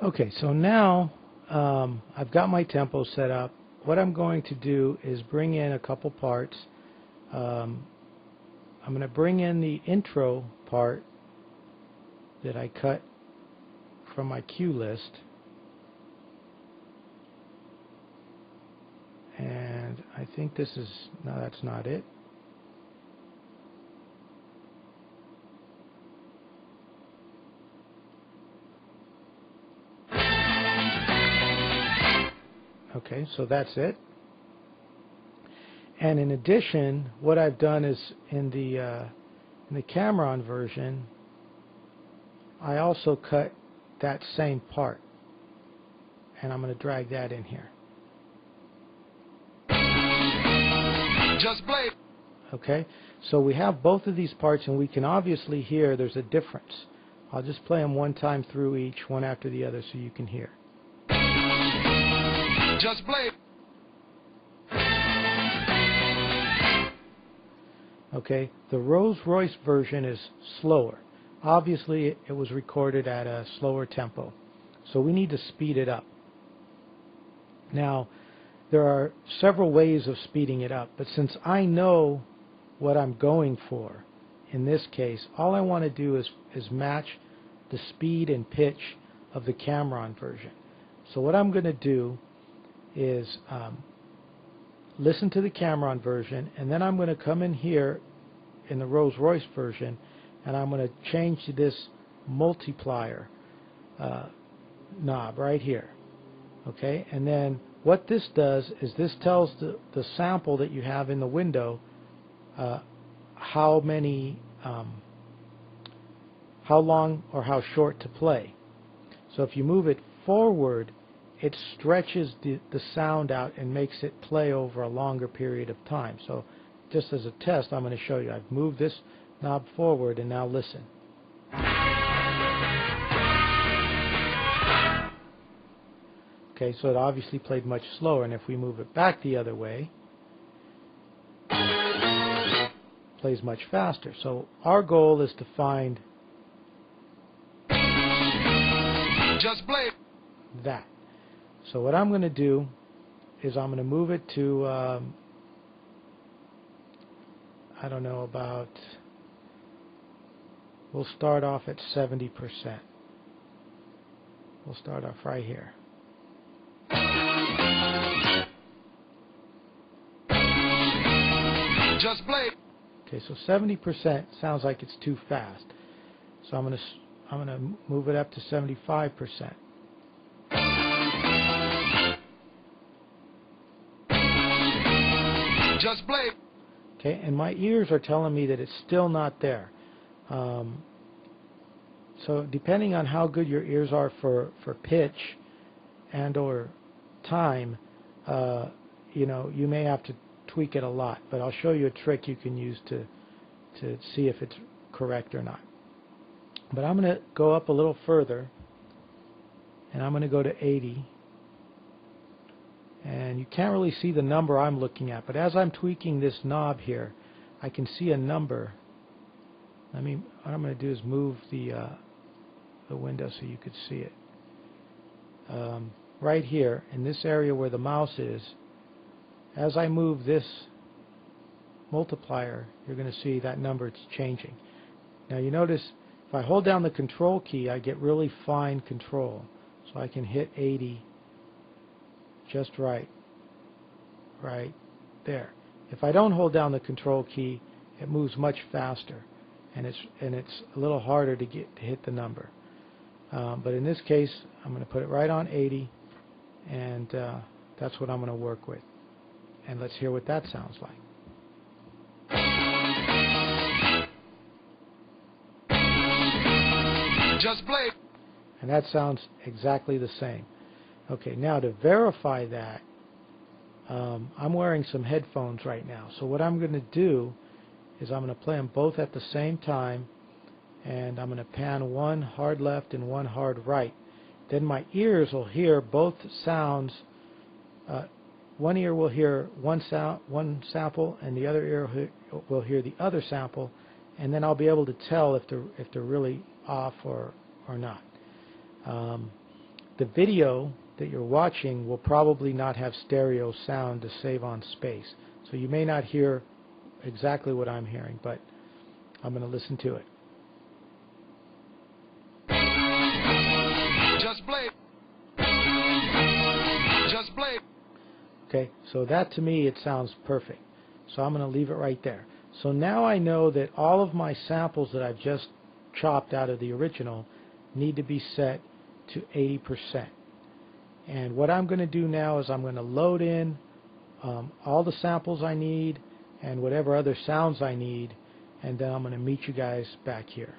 Okay, so now I've got my tempo set up. What I'm going to do is bring in a couple parts. I'm going to bring in the intro part that I cut from my cue list. And I think this is, no, that's not it. Okay, so that's it. And in addition, what I've done is in the Cameron version, I also cut that same part, and I'm going to drag that in here. Just play. Okay, so we have both of these parts, and we can obviously hear there's a difference. I'll just play them one time through each, one after the other, so you can hear. Just play. Okay, the Rolls-Royce version is slower. Obviously, it was recorded at a slower tempo, so we need to speed it up. Now, there are several ways of speeding it up, but since I know what I'm going for, in this case, all I want to do is match the speed and pitch of the Cameron version. So what I'm going to do is listen to the Cameron version, and then I'm going to come in here in the Rolls-Royce version, and I'm going to change to this multiplier knob right here. Okay, and then what this does is this tells the sample that you have in the window how long or how short to play. So if you move it forward, it stretches the sound out and makes it play over a longer period of time. So just as a test, I'm going to show you. I've moved this knob forward, and now listen. Okay, so it obviously played much slower, and if we move it back the other way, it plays much faster. So our goal is to find Just play. that. So what I'm going to do is I'm going to move it to, I don't know, about, we'll start off at 70%. We'll start off right here. Just play. Okay, so 70% sounds like it's too fast. So I'm going to move it up to 75%. Just play. Okay, and my ears are telling me that it's still not there. So depending on how good your ears are for pitch and or time, you may have to tweak it a lot. But I'll show you a trick you can use to see if it's correct or not. But I'm going to go up a little further, and I'm going to go to 80. And you can't really see the number I'm looking at, but as I'm tweaking this knob here, I can see a number. What I'm going to do is move the window so you could see it. Right here, in this area where the mouse is, as I move this multiplier, you're going to see that number, it's changing. Now you notice, if I hold down the control key, I get really fine control. So I can hit 80 just right there. If I don't hold down the control key, it moves much faster, and it's a little harder to hit the number. But in this case, I'm going to put it right on 80, and that's what I'm going to work with. And let's hear what that sounds like. Just play. And that sounds exactly the same. Okay, now to verify that, I'm wearing some headphones right now. So what I'm going to do is I'm going to play them both at the same time, and I'm going to pan one hard left and one hard right. Then my ears will hear both sounds. One ear will hear one sample, and the other ear will hear the other sample, and then I'll be able to tell if they're really off or not. the video that you're watching will probably not have stereo sound to save on space. So you may not hear exactly what I'm hearing, but I'm going to listen to it. Just Blade. Just Blade. Okay, so that to me it sounds perfect. So I'm going to leave it right there. So now I know that all of my samples that I've just chopped out of the original need to be set to 80%. And what I'm going to do now is I'm going to load in all the samples I need and whatever other sounds I need, and then I'm going to meet you guys back here.